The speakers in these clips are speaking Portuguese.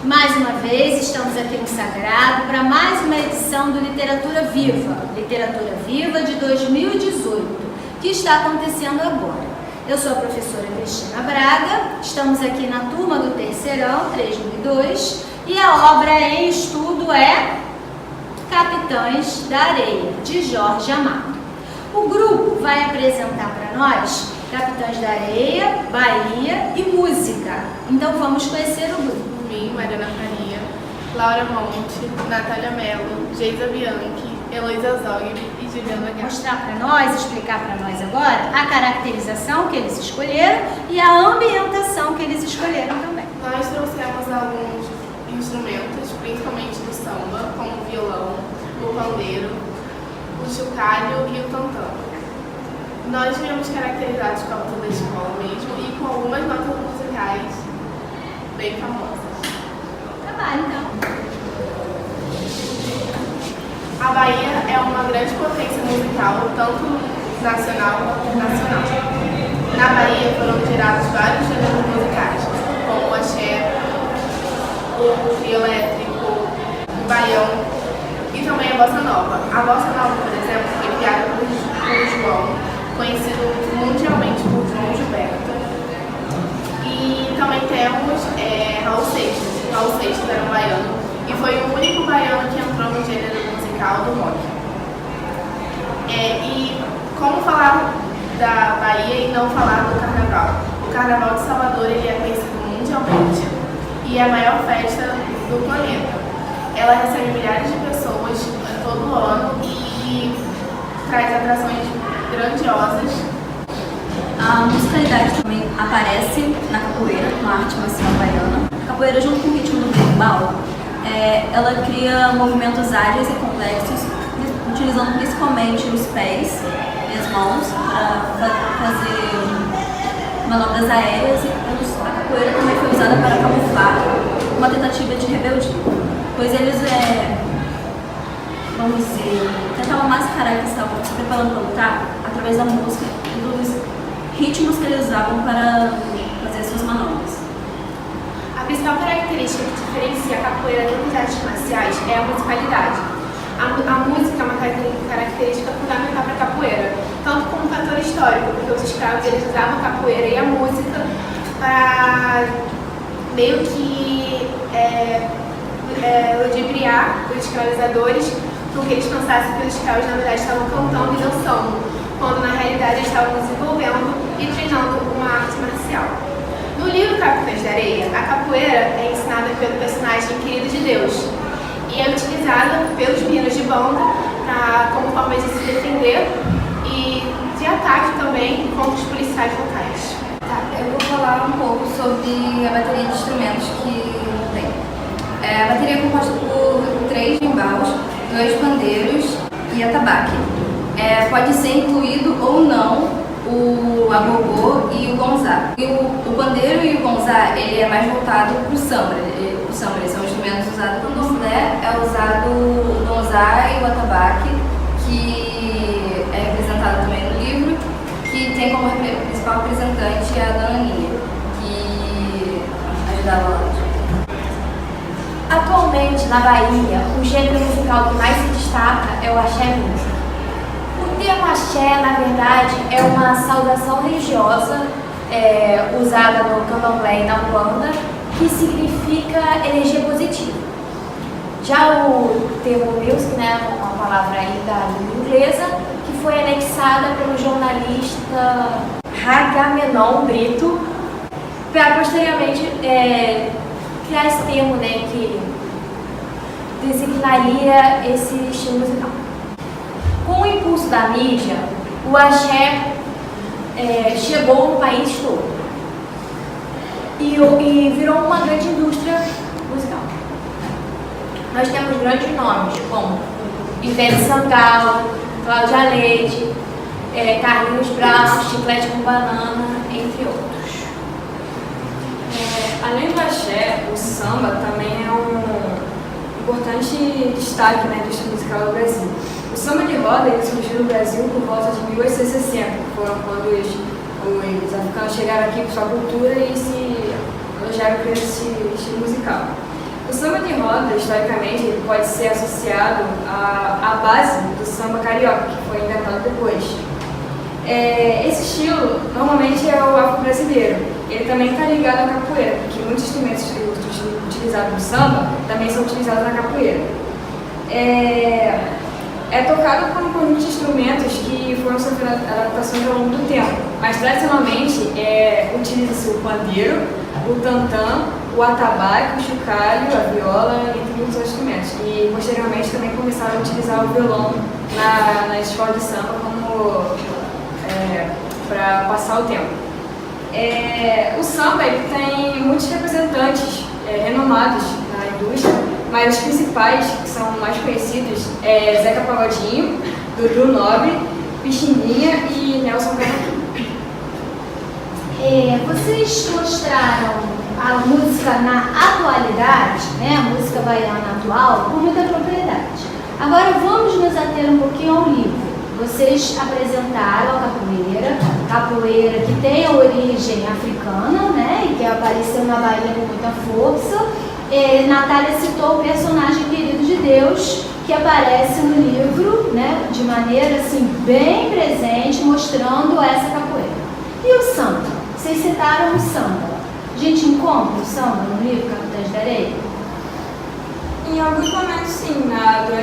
Mais uma vez, estamos aqui no Sagrado para mais uma edição do Literatura Viva de 2018, que está acontecendo agora. Eu sou a professora Cristina Braga, estamos aqui na turma do Terceirão, 3002, e a obra em estudo é Capitães da Areia, de Jorge Amado. O grupo vai apresentar para nós Capitães da Areia, Bahia e música. Então vamos conhecer o grupo. Mim, Mariana Faria, Laura Monte, Natália Mello, Geisa Bianchi, Heloísa Zogby e Juliana Guerra. Mostrar para nós, explicar para nós agora a caracterização que eles escolheram e a ambientação que eles escolheram também. Nós trouxemos alguns instrumentos, principalmente do samba, como o violão, o pandeiro, o chocalho e o tantão. Nós viemos caracterizados com a alta da escola mesmo e com algumas notas musicais bem famosas. Trabalho, então. A Bahia é uma grande potência musical, tanto nacional quanto internacional. Na Bahia foram gerados vários gêneros musicais, como o axé, o trio elétrico, o baião e também a bossa nova. A bossa nova, por exemplo, foi criada por João, conhecido mundialmente por João Gilberto. E também temos Raul Seixas. Raul Seixas era um baiano e foi o único baiano que entrou no gênero musical do rock. E como falar da Bahia e não falar do Carnaval? O Carnaval de Salvador ele é conhecido mundialmente e é a maior festa do planeta. Ela recebe milhares de pessoas todo ano e traz atrações grandiosas. A musicalidade também aparece na capoeira, uma arte marcial baiana. A capoeira, junto com o ritmo do berimbau, ela cria movimentos ágeis e complexos, utilizando principalmente os pés e as mãos para fazer manobras aéreas. E a capoeira também foi usada para camuflar uma tentativa de rebeldia, pois eles, vamos dizer, tentavam mascarar que estavam se preparando para lutar através da música e dos ritmos que eles usavam para fazer suas manobras. A principal característica que diferencia a capoeira de outras artes marciais é a musicalidade. A música é uma característica fundamental para a capoeira, tanto como fator histórico, porque os escravos eles usavam a capoeira e a música para meio que ludibriar os escravizadores, porque eles pensassem que os escravos na verdade estavam cantando e dançando, quando na realidade eles estavam desenvolvendo e treinando uma arte marcial. No livro Capitães da Areia, a capoeira é ensinada pelo personagem Querido de Deus e é utilizada pelos meninos de banda como forma de se defender e de ataque também contra os policiais locais. Tá, eu vou falar um pouco sobre a bateria de instrumentos que tem. A bateria é composta por 3 bimbaus, 2 pandeiros e atabaque. Pode ser incluído ou não o agogô e o gonzá. E o pandeiro e o gonzá, ele é mais voltado para o samba. Eles são instrumentos usados quando o mulher, é usado o gonzá e o atabaque, que é representado também no livro, que tem como principal representante a Dona Ninha, que ajudava lá. Atualmente, na Bahia, o gênero musical que mais se destaca é o axé music. O termo axé, na verdade, é uma saudação religiosa usada no candomblé e na umbanda, que significa energia positiva. Já o termo music, né, uma palavra aí da língua inglesa, que foi anexada pelo jornalista Agamenon Brito, para posteriormente criar esse termo, né, que designaria esse estilo musical. Com o impulso da mídia, o axé chegou no país todo e virou uma grande indústria musical. Nós temos grandes nomes como Ivete Sangalo, Cláudia Leite, Carlinhos Brown, Chiclete com Banana, entre outros. Além do axé, o samba também é um importante destaque, né, do estilo musical do Brasil. O samba de roda ele surgiu no Brasil por volta de 1860, que foram quando os africanos chegaram aqui com sua cultura e se elogiaram por esse estilo musical. O samba de roda, historicamente, ele pode ser associado à base do samba carioca, que foi inventado depois. Esse estilo, normalmente, é o afro-brasileiro. Ele também está ligado à capoeira, porque muitos instrumentos utilizados no samba também são utilizados na capoeira. É tocado por um conjunto de instrumentos que foram sofrendo adaptações ao longo do tempo, mas tradicionalmente utiliza-se o pandeiro, o tantã, o atabaque, o chocalho, a viola, entre muitos outros instrumentos. E posteriormente também começaram a utilizar o violão na escola de samba para passar o tempo. O samba ele tem muitos representantes renomados na indústria, mas os principais, que são mais conhecidos, é Zeca Pagodinho, Dudu Nobre, Pixinguinha e Nelson Cavaquinho. Vocês mostraram a música na atualidade, né, a música baiana atual, com muita propriedade. Agora vamos nos ater um pouquinho ao livro. Vocês apresentaram a capoeira que tem a origem africana, né, e que apareceu na Bahia com muita força. Natália citou o personagem Querido de Deus, que aparece no livro, né, de maneira assim, bem presente, mostrando essa capoeira. E o samba? Vocês citaram o samba. A gente encontra o samba no livro Capitães da Areia? Em alguns momentos, sim. Quando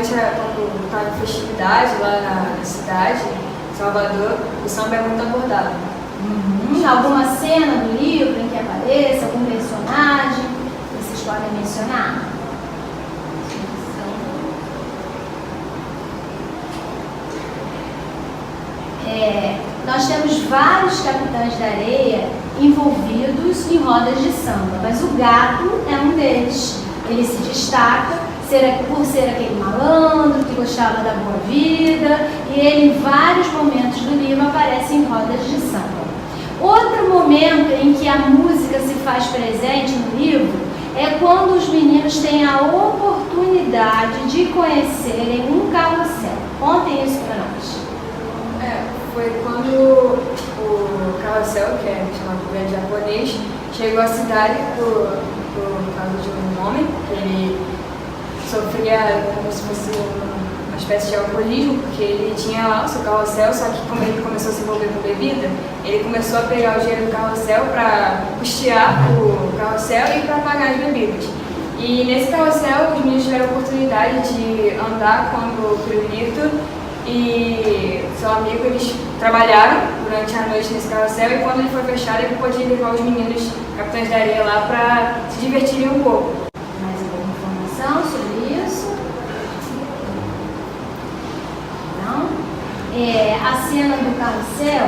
está em festividade lá na cidade, Salvador, o samba é muito abordado. Alguma cena do livro em que apareça, algum personagem que vocês podem mencionar? Nós temos vários capitães da areia envolvidos em rodas de samba, mas o gato é um deles. Ele se destaca por ser aquele malandro que gostava da boa vida, e ele em vários momentos do livro aparece em rodas de samba. Outro momento em que a música se faz presente no livro é quando os meninos têm a oportunidade de conhecerem um carrossel. Contem isso para nós. Foi quando o carrossel, que é chamado de japonês, chegou à cidade por causa de um homem, que ele sofria como se fosse uma espécie de alcoolismo, porque ele tinha lá o seu carrossel, só que como ele começou a se envolver com bebida, ele começou a pegar o dinheiro do carrossel para custear o carrossel e para pagar as bebidas. E nesse carrossel, os meninos tiveram a oportunidade de andar quando o pirulito e seu amigo, eles trabalharam durante a noite nesse carrossel, e quando ele foi fechado, ele pôde levar os meninos capitães da areia lá para se divertirem um pouco. Mais alguma informação sobre isso? Não? A cena do carrossel,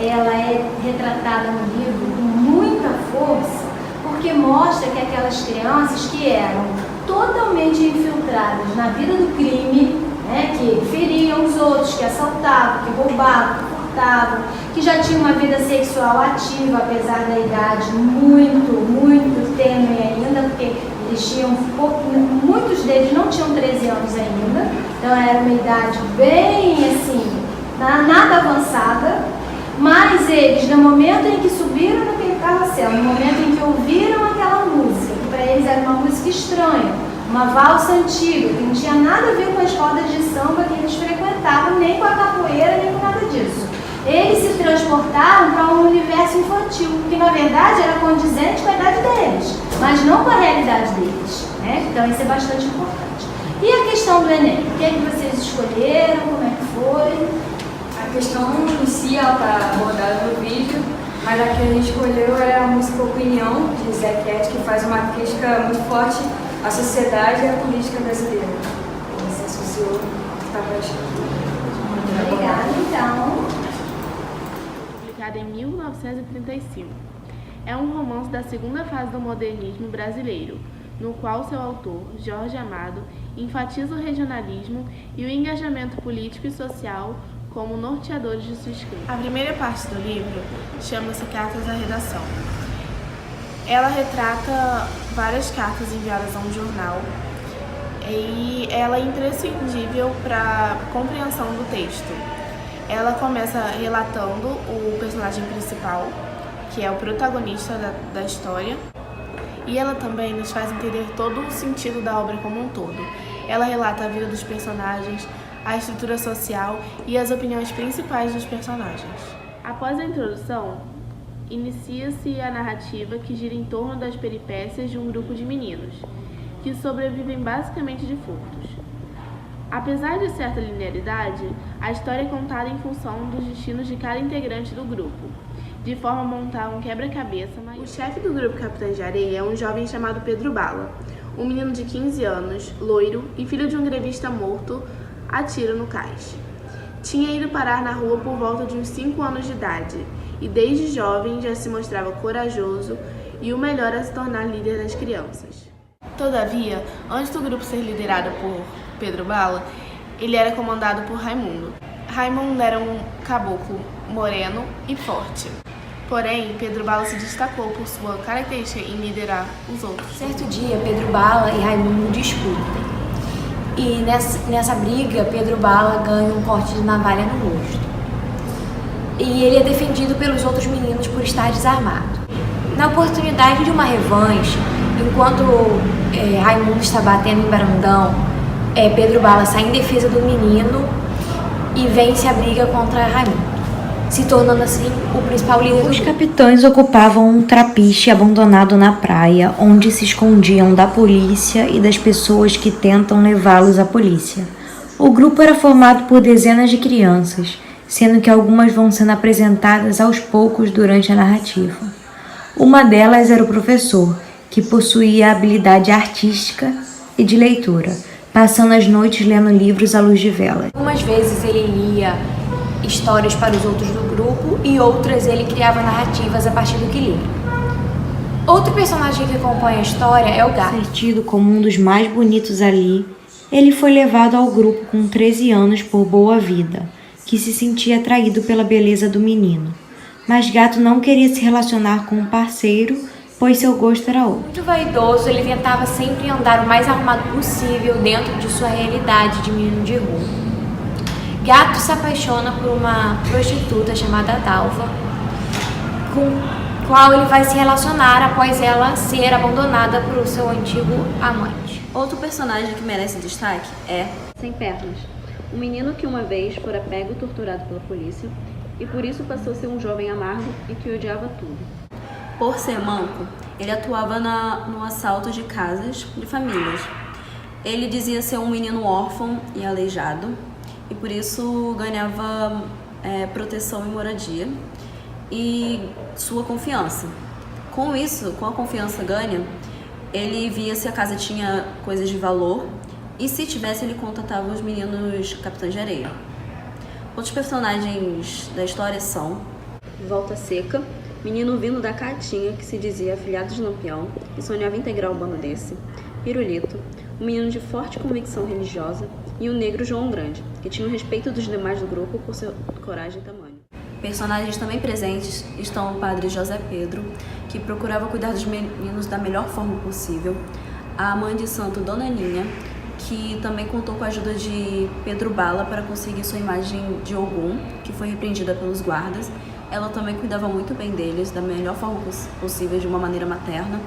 ela é retratada no livro com muita força, porque mostra que aquelas crianças que eram totalmente infiltradas na vida do crime, né, que feriam os outros, que assaltavam, que roubavam, que furtavam, que já tinham uma vida sexual ativa, apesar da idade muito tênue ainda, porque eles tinham muitos deles não tinham 13 anos ainda, então era uma idade bem assim, nada avançada, mas eles, no momento em que subiram naquele carrossel, no momento em que ouviram aquela música, que para eles era uma música estranha, uma valsa antiga, que não tinha nada a ver com as rodas de samba que eles frequentavam, nem com a capoeira, nem com nada disso. Eles se transportaram para um universo infantil, que na verdade era condizente com a idade deles, mas não com a realidade deles, né? Então isso é bastante importante. E a questão do Enem? O que é que vocês escolheram? Como é que foi? A questão em si está abordada no vídeo, mas a que a gente escolheu é a música Opinião, de Zé Cat, que faz uma crítica muito forte à sociedade e à política brasileira. Ele se associou ao que estava escrito. Muito obrigada, então. Publicado em 1935. É um romance da segunda fase do modernismo brasileiro, no qual seu autor, Jorge Amado, enfatiza o regionalismo e o engajamento político e social como norteadores de sua escrita. A primeira parte do livro chama-se Cartas à Redação. Ela retrata várias cartas enviadas a um jornal e ela é imprescindível para a compreensão do texto. Ela começa relatando o personagem principal, que é o protagonista da história, E ela também nos faz entender todo o sentido da obra como um todo. Ela relata a vida dos personagens, a estrutura social e as opiniões principais dos personagens. Após a introdução, inicia-se a narrativa que gira em torno das peripécias de um grupo de meninos, que sobrevivem basicamente de furtos. Apesar de certa linearidade, a história é contada em função dos destinos de cada integrante do grupo, de forma a montar um quebra-cabeça maior. O chefe do grupo Capitães de Areia é um jovem chamado Pedro Bala, um menino de 15 anos, loiro e filho de um grevista morto a tiro no cais. Tinha ido parar na rua por volta de uns 5 anos de idade e desde jovem já se mostrava corajoso e o melhor a se tornar líder das crianças. Todavia, antes do grupo ser liderado por Pedro Bala, ele era comandado por Raimundo. Raimundo era um caboclo moreno e forte. Porém, Pedro Bala se destacou por sua característica em liderar os outros. Certo dia, Pedro Bala e Raimundo discutem. E nessa briga, Pedro Bala ganha um corte de navalha no rosto. E ele é defendido pelos outros meninos por estar desarmado. Na oportunidade de uma revanche, enquanto Raimundo está batendo em Brandão, Pedro Bala sai em defesa do menino e vence a briga contra Raimundo, se tornando assim o principal líder do grupo. Os capitães ocupavam um trapiche abandonado na praia, onde se escondiam da polícia e das pessoas que tentam levá-los à polícia. O grupo era formado por dezenas de crianças, sendo que algumas vão sendo apresentadas aos poucos durante a narrativa. Uma delas era o professor, que possuía a habilidade artística e de leitura, passando as noites lendo livros à luz de velas. Algumas vezes ele lia histórias para os outros do grupo e outras ele criava narrativas a partir do que lia. Outro personagem que acompanha a história é o Gato. Ser tido como um dos mais bonitos ali, ele foi levado ao grupo com 13 anos por Boa Vida, que se sentia atraído pela beleza do menino. Mas Gato não queria se relacionar com um parceiro, pois seu gosto era outro. Muito vaidoso, ele tentava sempre andar o mais arrumado possível dentro de sua realidade de menino de rua. Gato se apaixona por uma prostituta chamada Dalva, com qual ele vai se relacionar após ela ser abandonada por seu antigo amante. Outro personagem que merece destaque é Sem Pernas, um menino que uma vez fora pego e torturado pela polícia e por isso passou a ser um jovem amargo e que odiava tudo. Por ser manco, ele atuava no assalto de casas de famílias. Ele dizia ser um menino órfão e aleijado e por isso ganhava proteção e moradia e sua confiança. Com isso, com a confiança ganha, ele via se a casa tinha coisas de valor e se tivesse, ele contatava os meninos Capitães de Areia. Outros personagens da história são Volta Seca, menino vindo da Caatinga que se dizia afilhado de Lampião e sonhava integrar o bando desse. Pirulito, um menino de forte convicção religiosa, e o negro João Grande, que tinha o respeito dos demais do grupo por sua coragem e tamanho. Personagens também presentes estão o padre José Pedro, que procurava cuidar dos meninos da melhor forma possível, a mãe de santo Dona Ninha, que também contou com a ajuda de Pedro Bala para conseguir sua imagem de Ogum, que foi repreendida pelos guardas. Ela também cuidava muito bem deles, da melhor forma possível, de uma maneira materna.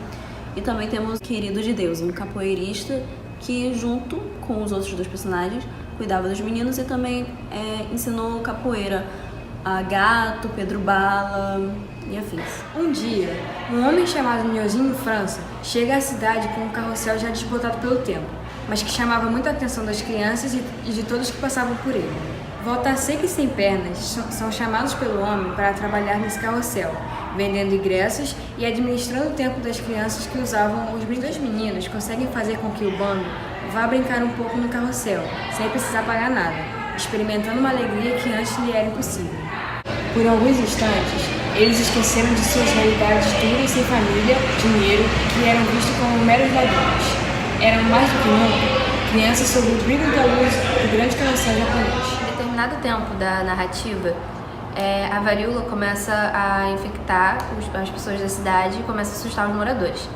E também temos o Querido de Deus, um capoeirista que, junto com os outros dois personagens, cuidava dos meninos e também ensinou capoeira a Gato, Pedro Bala e afins. Um dia, um homem chamado Nhozinho França chega à cidade com um carrossel já desbotado pelo tempo, mas que chamava muito a atenção das crianças e de todos que passavam por ele. Volta Seca e Sem Pernas são chamados pelo homem para trabalhar nesse carrossel, vendendo ingressos e administrando o tempo das crianças que usavam os brinquedos. Os meninos conseguem fazer com que o bando vá brincar um pouco no carrossel, sem precisar pagar nada, experimentando uma alegria que antes lhe era impossível. Por alguns instantes, eles esqueceram de suas realidades duras sem família, dinheiro, que eram vistos como meros ladrões. Eram mais do que nunca crianças sob o brilho da luz do grande carrossel japonês. Em determinado tempo da narrativa, a varíola começa a infectar as pessoas da cidade e começa a assustar os moradores.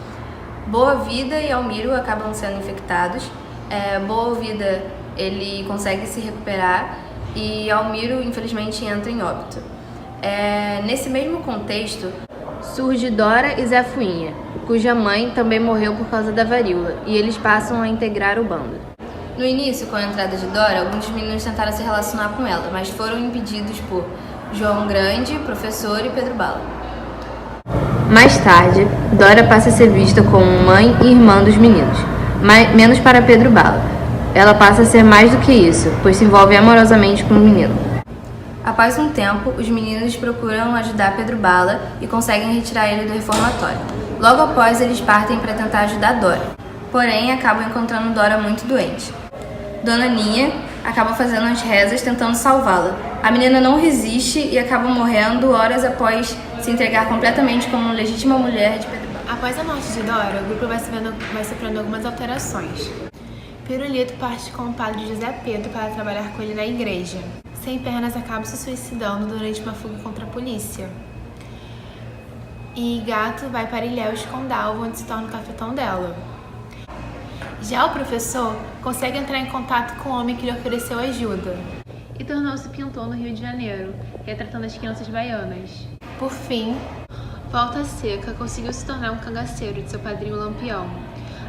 Boa Vida e Almiro acabam sendo infectados. Boa Vida, ele consegue se recuperar e Almiro, infelizmente, entra em óbito. Nesse mesmo contexto, surge Dora e Zé Fuinha, cuja mãe também morreu por causa da varíola, e eles passam a integrar o bando. No início, com a entrada de Dora, alguns meninos tentaram se relacionar com ela, mas foram impedidos por João Grande, professor, e Pedro Bala. Mais tarde, Dora passa a ser vista como mãe e irmã dos meninos, menos para Pedro Bala. Ela passa a ser mais do que isso, pois se envolve amorosamente com o menino. Após um tempo, os meninos procuram ajudar Pedro Bala e conseguem retirar ele do reformatório. Logo após, eles partem para tentar ajudar Dora, porém acabam encontrando Dora muito doente. Dona Ninha acaba fazendo as rezas tentando salvá-la. A menina não resiste e acaba morrendo horas após se entregar completamente como legítima mulher de Pedro Bala. Após a morte de Dora, o grupo vai sofrendo algumas alterações. Pirulito parte com o padre José Pedro para trabalhar com ele na igreja. Sem Pernas acaba se suicidando durante uma fuga contra a polícia. E Gato vai para Ilhéus com Dalva, onde se torna o cafetão dela. Já o professor consegue entrar em contato com o homem que lhe ofereceu ajuda e tornou-se pintor no Rio de Janeiro, retratando as crianças baianas. Por fim, Volta Seca conseguiu se tornar um cangaceiro de seu padrinho Lampião.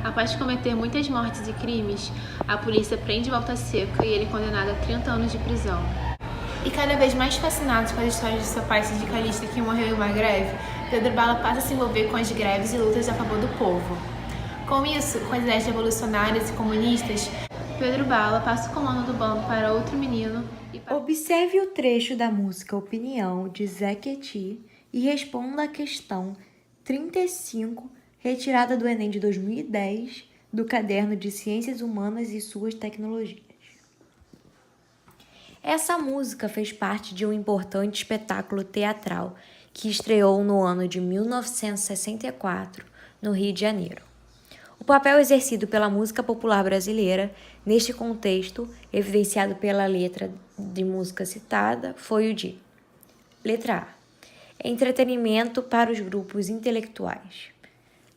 Após cometer muitas mortes e crimes, a polícia prende Volta Seca e ele é condenado a 30 anos de prisão. E cada vez mais fascinado com as histórias de seu pai sindicalista que morreu em uma greve, Pedro Bala passa a se envolver com as greves e lutas a favor do povo. Com isso, com as ideias revolucionárias e comunistas, Pedro Bala passa o comando do bando para outro menino e Observe o trecho da música Opinião, de Zé Queti, e responda a questão 35, retirada do Enem de 2010, do Caderno de Ciências Humanas e Suas Tecnologias. Essa música fez parte de um importante espetáculo teatral que estreou no ano de 1964, no Rio de Janeiro. O papel exercido pela música popular brasileira, neste contexto, evidenciado pela letra de música citada, foi o de: letra A, entretenimento para os grupos intelectuais.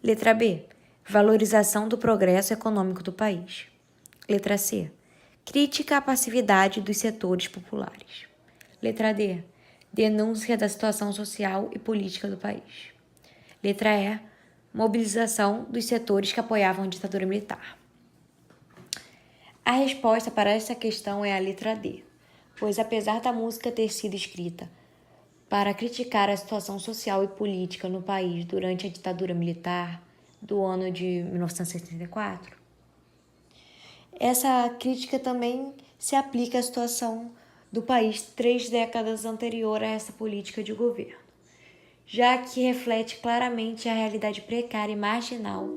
Letra B, valorização do progresso econômico do país. Letra C, crítica à passividade dos setores populares. Letra D, denúncia da situação social e política do país. Letra E, mobilização dos setores que apoiavam a ditadura militar. A resposta para essa questão é a letra D, pois apesar da música ter sido escrita para criticar a situação social e política no país durante a ditadura militar do ano de 1974, essa crítica também se aplica à situação do país 3 décadas anterior a essa política de governo, já que reflete claramente a realidade precária e marginal